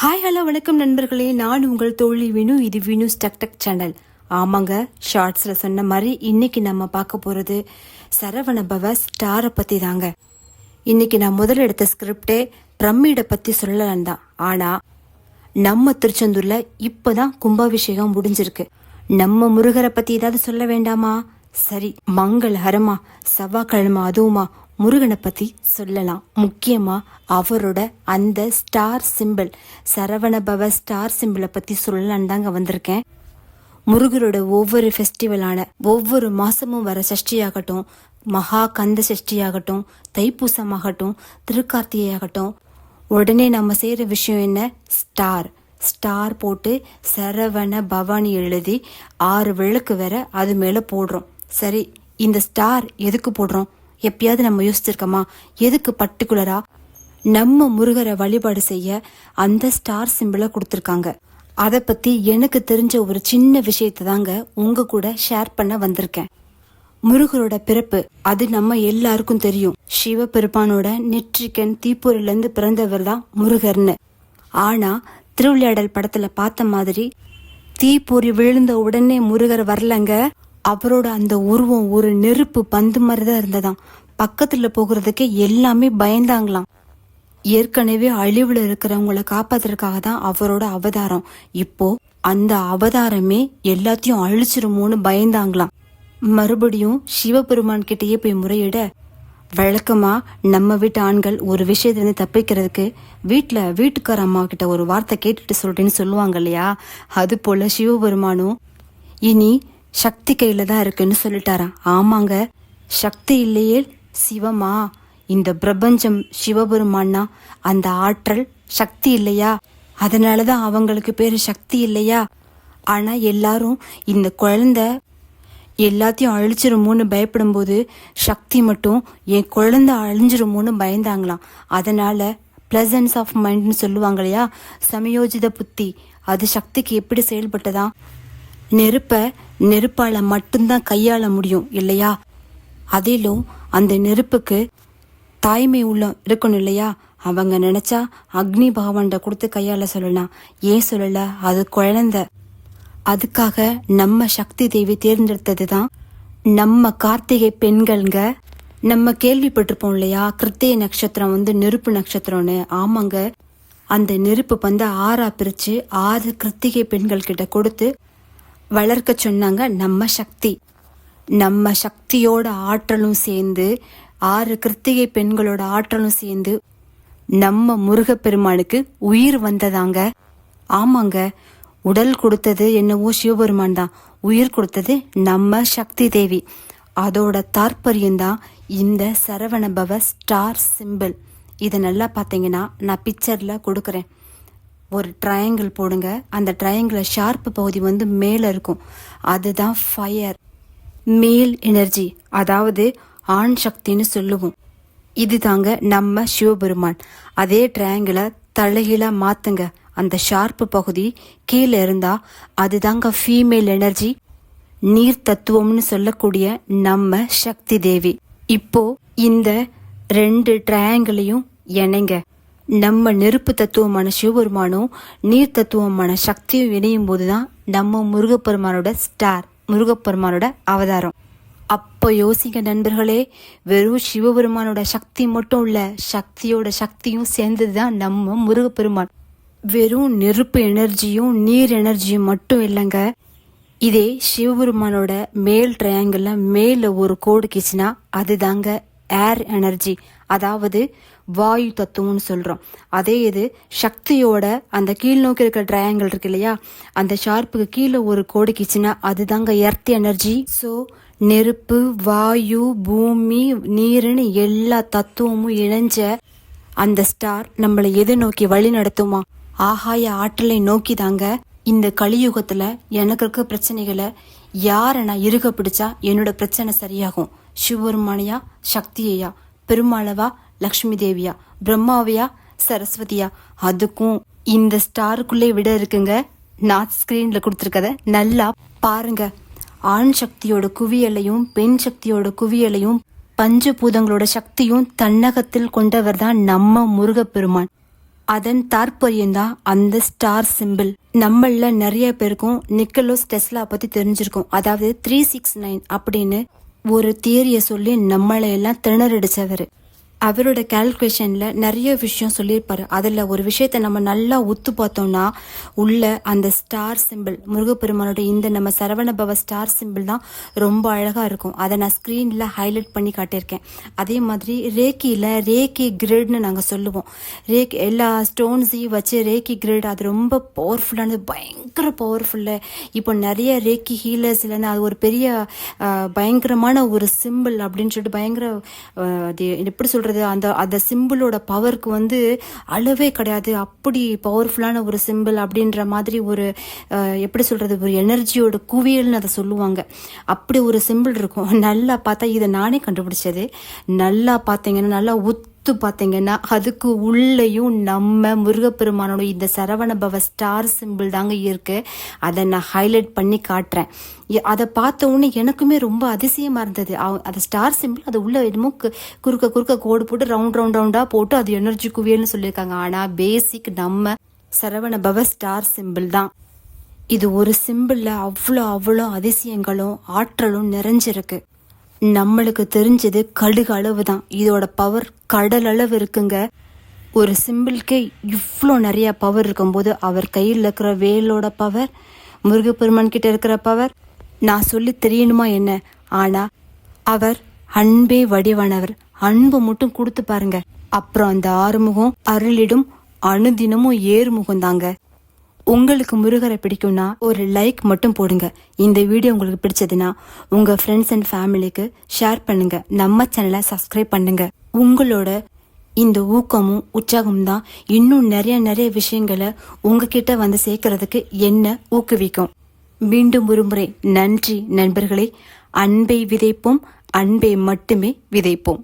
Hi hello வணக்கம் நண்பர்களே, நான் உங்கள் தோழி வினு. இது வினுஸ் டக் டக் சேனல். ஆமாங்க, ஷார்ட்ஸ்ல சொன்ன மாதிரி இன்னைக்கு நம்ம பார்க்க போறது சரவண பவ ஸ்டாரை பத்தி தாங்க. இன்னைக்கு நான் முதல்ல எடுத்த ஸ்கிரிப்டே பிரமிடை பத்தி சொல்லலாம் தான். ஆனா நம்ம திருச்செந்தூர்ல இப்பதான் கும்பாபிஷேகம் முடிஞ்சிருக்கு. நம்ம முருகரை பத்தி ஏதாவது சொல்ல வேண்டாமா? சரி, மங்களஹரமா செவ்வாய்க்கிழமை அதுவுமா முருகனை பத்தி சொல்லலாம். முக்கியமா அவரோட அந்த ஸ்டார் சிம்பிள், சரவண பவ ஸ்டார் சிம்பிளை பத்தி சொல்லலான்னு தாங்க வந்திருக்கேன். முருகரோட ஒவ்வொரு ஃபெஸ்டிவலான ஒவ்வொரு மாசமும் வர சஷ்டியாகட்டும், மகா கந்த சஷ்டியாகட்டும், தைப்பூசமாகட்டும், திருக்கார்த்திகையாகட்டும், உடனே நம்ம செய்யற விஷயம் என்ன? ஸ்டார் போட்டு சரவண பவானி எழுதி 6 விளக்கு வேற அது மேல போடுறோம். சரி, இந்த ஸ்டார் எதுக்கு போடுறோம்? எப்பயாவது நம்ம யோசிச்சிருக்கோமா? எதுக்கு பர்டிகுலரா நம்ம முருகரை வழிபாடு செய்ய அந்த ஸ்டார் சிம்பிளை கொடுத்துருக்காங்க? அதை பத்தி எனக்கு தெரிஞ்ச ஒரு சின்ன விஷயத்தை தாங்க உங்க கூட ஷேர் பண்ண வந்திருக்கேன். முருகரோட பிறப்பு அது நம்ம எல்லாருக்கும் தெரியும். சிவபெருமானோட நெற்றிக்கண் தீப்பொறில இருந்து பிறந்தவர் தான் முருகர்னு. ஆனா திருவிளையாடல் படத்துல பார்த்த மாதிரி தீப்பொறி விழுந்த உடனே முருகர் வரலங்க. அவரோட அந்த உருவம் ஒரு நெருப்பு பந்து மாதிரிதான் இருந்ததாம். பக்கத்துல போகிறதுக்கு எல்லாமே பயந்தாங்களாம். ஏற்கனவே அழிவுல இருக்கிறவங்களை காப்பாத்துறதுக்காக தான் அவரோட அவதாரம். இப்போ அந்த அவதாரமே எல்லாத்தையும் அழிச்சிருமோன்னு பயந்தாங்களாம். மறுபடியும் சிவபெருமான் கிட்டயே போய் முறையிட, வழக்கமா நம்ம வீட்டு ஆண்கள் ஒரு விஷயத்துல தப்பிக்கிறதுக்கு வீட்டுக்கார அம்மா கிட்ட ஒரு வார்த்தை கேட்டுட்டு சொல்றேன்னு சொல்லுவாங்க இல்லையா? அது போல சிவபெருமானும் இனி சக்தி கையில தான் இருக்குன்னு சொல்லிட்டாரா. ஆமாங்க, சக்தி இல்லையே சிவமா? இந்த பிரபஞ்சம் சிவபெருமான்னா அந்த ஆற்றல் சக்தி இல்லையா? அதனாலதான் அவங்களுக்கு பேரு சக்தி இல்லையா? ஆனா எல்லாரும் இந்த குழந்தை எல்லாத்தையும் அழிச்சிருமோன்னு பயப்படும் போது சக்தி மட்டும் என் குழந்தை அழிஞ்சிருமோன்னு பயந்தாங்களாம். அதனால பிளசன்ஸ் ஆஃப் மைண்ட்னு சொல்லுவாங்க இல்லையா, சமயோஜித புத்தி, அது சக்திக்கு எப்படி செயல்பட்டதா? நெருப்பால மட்டும்தான் கையாள முடியும் இல்லையா? அதிலும் அந்த நெருப்புக்கு தாய்மை உள்ள இருக்கணும் இல்லையா? அவங்க நினைச்சா அக்னி பகவான்கிட்ட கொடுத்து கையாள சொல்லலாம். ஏன் சொல்லல? அது குழந்தை. அதுக்காக நம்ம சக்தி தேவி தேர்ந்தெடுத்ததுதான் நம்ம கார்த்திகை பெண்கள்ங்க. நம்ம கேள்விப்பட்டிருப்போம் இல்லையா, கிருத்திகை நட்சத்திரம் நெருப்பு நட்சத்திரம்னு. ஆமாங்க, அந்த நெருப்பு 6 பிரிச்சு 6 கிருத்திகை பெண்கள் கிட்ட கொடுத்து வளர்க்க சொன்னாங்க நம்ம சக்தி. நம்ம சக்தியோட ஆற்றலும் சேர்ந்து 6 கிருத்திகை பெண்களோட ஆற்றலும் சேர்ந்து நம்ம முருகப்பெருமானுக்கு உயிர் வந்ததாங்க. ஆமாங்க, உடல் கொடுத்தது என்னவோ சிவபெருமான் தான், உயிர் கொடுத்தது நம்ம சக்தி தேவி. அதோட தாற்பயம்தான் இந்த சரவண பவ ஸ்டார் சிம்பிள். இதை நல்லா பார்த்தீங்கன்னா நான் பிக்சர்ல கொடுக்கறேன். ஒரு ட்ரையாங்கிள் போடுங்க. அந்த ட்ரையாங்கிள் ஷார்ப் பகுதி மேல இருக்கும். அதுதான் ஃபயர், மேல் எனர்ஜி, அதாவது ஆண் சக்தின்னு சொல்லுவோம். இது தாங்க நம்ம சிவபெருமான். அதே ட்ரையாங்கிளை தலைகீழா மாத்துங்க. அந்த ஷார்ப் பகுதி கீழே இருந்தா அதுதாங்க ஃபீமேல் எனர்ஜி, நீர் தத்துவம்னு சொல்லக்கூடிய நம்ம சக்தி தேவி. இப்போ இந்த 2 ட்ரையாங்கிளையும் இணைங்க. நம்ம நெருப்பு தத்துவமான சிவபெருமானும் நீர் தத்துவமான சக்தியும் இணையும் போதுதான் நம்ம முருகப்பெருமானோட ஸ்டார், முருகப்பெருமானோட அவதாரம். அப்போ யோசிங்க நண்பர்களே, வெறும் சிவபெருமானோட சக்தி மட்டும் இல்ல, சக்தியோட சக்தியும் சேர்ந்ததுதான் நம்ம முருகப்பெருமான். வெறும் நெருப்பு எனர்ஜியும் நீர் எனர்ஜியும் மட்டும் இல்லைங்க. இதே சிவபெருமானோட மேல் ட்ரையாங்கிள் மேல ஒரு கோடு கிச்சுனா அதுதாங்க ஏர் எனர்ஜி, அதாவது வாயு தத்துவம்னு சொல்றோம். அதே இது சக்தியோட அந்த கீழ் நோக்கி இருக்கிற ட்ரையாங்கிள் இருக்கு இல்லையா, அந்த ஷார்ப்புக்கு கீழே ஒரு கோடு கிச்சுனா அதுதாங்க எர்த் எனர்ஜி. ஸோ நெருப்பு, வாயு, பூமி, நீருன்னு எல்லா தத்துவமும் இணைஞ்ச அந்த ஸ்டார் நம்மளை எது நோக்கி வழி நடத்துமா? ஆகாய ஆற்றலை நோக்கி தாங்க. இந்த கலியுகத்துல எனக்கு இருக்க பிரச்சனைகளை யாரை நான் இருக பிடிச்சா என்னோட பிரச்சனை சரியாகும்? சிவபெருமானியா, சக்தியா, பெருமாளவா, லக்ஷ்மி தேவியா, பிரம்மாவையா, சரஸ்வதியா? அதுக்கும் இந்த ஸ்டாருக்குள்ளே விட இருக்குங்க. நான் ஸ்கிரீன்ல கொடுத்துருக்கத நல்லா பாருங்க. ஆண் சக்தியோட குவியலையும் பெண் சக்தியோட குவியலையும் பஞ்சபூதங்களோட சக்தியும் தன்னகத்தில் கொண்டவர் தான் நம்ம முருகப்பெருமான். அதன் தாற்பயம் தான் அந்த ஸ்டார் சிம்பிள். நம்மள நிறைய பேருக்கும் நிக்கோலஸ் டெஸ்லா பத்தி தெரிஞ்சிருக்கும். அதாவது 369 அப்படின்னு ஒரு தியரியை சொல்லி நம்மளை எல்லாம் திணறடிச்சவர். அவரோட கால்குலேஷன்ல நிறைய விஷயம் சொல்லியிருப்பாரு. அதுல ஒரு விஷயத்த நம்ம நல்லா உத்து பார்த்தோம்னா உள்ள அந்த ஸ்டார் சிம்பிள், முருகப்பெருமானோட இந்த நம்ம சரவணபவ ஸ்டார் சிம்பிள் தான் ரொம்ப அழகா இருக்கும். அதை நான் ஸ்கிரீன்ல ஹைலைட் பண்ணி காட்டியிருக்கேன். அதே மாதிரி ரேக்கி கிரிட்னு நாங்க சொல்லுவோம். எல்லா ஸ்டோன்ஸையும் வச்சு ரேக்கி கிரிட், அது ரொம்ப பவர்ஃபுல்லானது, பயங்கர பவர்ஃபுல்லு. இப்போ நிறைய ரேக்கி ஹீலர்ஸ் இல்லைன்னா அது ஒரு பெரிய பயங்கரமான ஒரு சிம்பிள் அப்படின்னு சொல்லிட்டு பயங்கர அது எப்படி சொல்றது, அந்த சிம்பிளோட பவருக்கு அளவே கிடையாது. அப்படி பவர்ஃபுல்லான ஒரு சிம்பிள் அப்படின்ற மாதிரி ஒரு எப்படி சொல்றது, ஒரு எனர்ஜியோட குவியல்னு அதை சொல்லுவாங்க. அப்படி ஒரு சிம்பிள் இருக்கும். நல்லா பார்த்தா இதை நானே கண்டுபிடிச்சது. நல்லா பார்த்தீங்கன்னா நல்லா பார்த்தீங்கன்னா அதுக்கு உள்ளேயும் நம்ம முருகப்பெருமானோட இந்த சரவணபவ ஸ்டார் சிம்பிள் தாங்க இருக்கு. அதை நான் ஹைலைட் பண்ணி காட்டுறேன். அதை பார்த்த உடனே எனக்குமே ரொம்ப அதிசயமா இருந்தது. அது ஸ்டார் சிம்பிள், அது உள்ள என்னமோ குறுக்க கோடு போட்டு ரவுண்டா போட்டு அது எனர்ஜி குவியல்னு சொல்லியிருக்காங்க. ஆனா பேசிக் நம்ம சரவணபவ ஸ்டார் சிம்பிள் தான். இது ஒரு சிம்பிள்ல அவ்வளோ அதிசயங்களும் ஆற்றலும் நிறைஞ்சிருக்கு. நம்மளுக்கு தெரிஞ்சது கடுகு அளவு தான், இதோட பவர் கடல் அளவு இருக்குங்க. ஒரு சிம்பிளுக்கே இவ்வளோ நிறைய பவர் இருக்கும்போது அவர் கையில் இருக்கிற வேலோட பவர், முருகப்பெருமான் கிட்ட இருக்கிற பவர் நான் சொல்லி தெரியணுமா என்ன? ஆனா அவர் அன்பே வடிவானவர். அன்பு மட்டும் கொடுத்து பாருங்க. அப்புறம் அந்த ஆறுமுகம் அருளிடும் அணுதினமும் ஏறுமுகம் தாங்க. உங்களுக்கு முருகரை பிடிக்கும்னா ஒரு லைக் மட்டும் போடுங்க. இந்த வீடியோ உங்களுக்கு பிடிச்சதுன்னா உங்க ஃப்ரெண்ட்ஸ் அண்ட் ஃபேமிலிக்கு ஷேர் பண்ணுங்க. நம்ம சேனலை சப்ஸ்கிரைப் பண்ணுங்க. உங்களோட இந்த ஊக்கமும் உற்சாகமும் தான் இன்னும் நிறைய விஷயங்களை உங்ககிட்ட சேர்க்கறதுக்கு என்ன ஊக்குவிக்கும். மீண்டும் ஒருமுறை நன்றி நண்பர்களே. அன்பை விதைப்போம், அன்பை மட்டுமே விதைப்போம்.